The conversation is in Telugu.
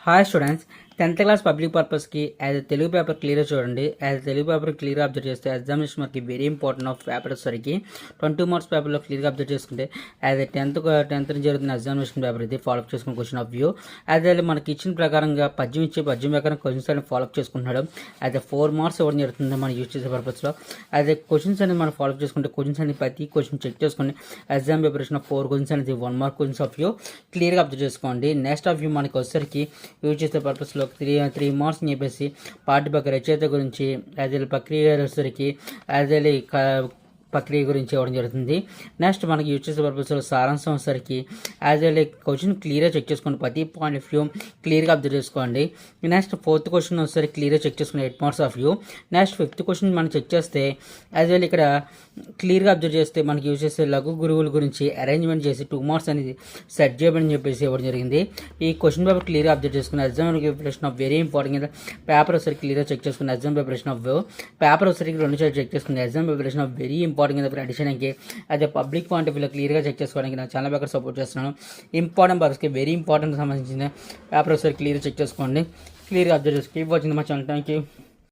Hi students, 10th class public పర్పస్కి యాజ్ తెలుగు పేపర్ క్లియర్ చూడండి. As Telugu paper clear observe చేస్తే ఎగ్జామినేషన్ మనకి వెరీ ఇంపార్టెంట్ ఆఫ్ పేపర్ వచ్చేసరికి 20 మార్క్స్ పేపర్లో క్లియర్గా అబ్జర్వ్ చేసుకుంటే యాజ్ టెన్త్ జరుగుతున్న ఎగ్జామినేషన్ పేపర్ ఇది ఫాలోఅప్ చేసుకున్న క్వశ్చన్ ఆఫ్ వ్యూ. యాజ్ మనకి ఇచ్చిన ప్రకారంగా పద్యం ప్రకారం క్వశ్చన్స్ అనేది ఫాలోఅప్ చేసుకుంటున్నాడు. యాజ్ 4 మార్క్స్ ఇవ్వడం జరుగుతుంది మనం యూజ్ చేసే పర్పస్లో. యాజ్ క్వశ్చన్స్ అనేది మనం ఫాలోఅప్ చేసుకుంటే క్వశ్చన్స్ అనేది ప్రతి క్వశ్చన్ చెక్ చేసుకుని ఎగ్జామ్ ప్రిపరేషన్ 4 క్వశ్చన్స్ అనేది 1 మార్క్ క్వశ్చన్స్ ఆఫ్ వ్యూ క్లియర్గా అబ్జర్వ్ చేసుకోండి. నెక్స్ట్ ఆఫ్ వ్యూ మనకి వచ్చేసరికి యూజ్ చేసే పర్పస్లో 3 మార్క్స్ అని చెప్పేసి పాఠ్యభాగ రచయిత గురించి యాజ్ ప్రక్రియ వచ్చేసరికి యాజ్ ప్రక్రియ గురించి ఇవ్వడం జరుగుతుంది. నెక్స్ట్ మనకి యూజ్ చేసే పర్పస్లో సారాంశం వచ్చేసరికి యాజ్ క్వశ్చన్ క్లియర్గా చెక్ చేసుకోండి. ప్రతి పాయింట్ ఆఫ్ వ్యూ క్లియర్గా అబ్జర్వ్ చేసుకోండి. నెక్స్ట్ 4th క్వశ్చన్ వచ్చేసరికి క్లియర్గా చెక్ చేసుకుని 8 marks of view. Next 5th question మనం చెక్ చేస్తే యాజ్ ఇక్కడ క్లియర్గా అబ్జర్వ్ చేస్తే మనకి యూజ్ చేసే లఘు గురువుల గురించి అరేంజ్మెంట్ చేసి 2 మార్క్స్ అనేది సెట్ చేయమని చెప్పేసి ఇవ్వడం జరిగింది. ఈ క్వశ్చన్ పేపర్ క్లియర్గా అబ్జర్వ్ చేసుకుని exam preparation of very important. Paper వచ్చేసరికి క్లియర్గా చెక్ చేసుకుని ఎగ్జామ్ ప్రిపరేషన్ ఆఫ్ పేపర్ వచ్చేసరికి 2 సార్లు చెక్ చేసుకుని exam preparation of very important అడిషన్కి యాజ్ పబ్లిక్ పాయింట్ ఆఫ్ వ్యూలో క్లియర్గా చెక్ చేసుకోవడానికి నా ఛానల్ పేపర్ సపోర్ట్ చేస్తున్నాను. ఇంపార్టెంట్ పర్పస్కి వెరీ ఇంపార్టెంట్ సంబంధించిన పేపర్ ఒకసారి క్లియర్గా చెక్ చేసుకోండి. క్లియర్గా అబ్జర్వ్ చేసుకోండి. Keep watching my channel. Thank you.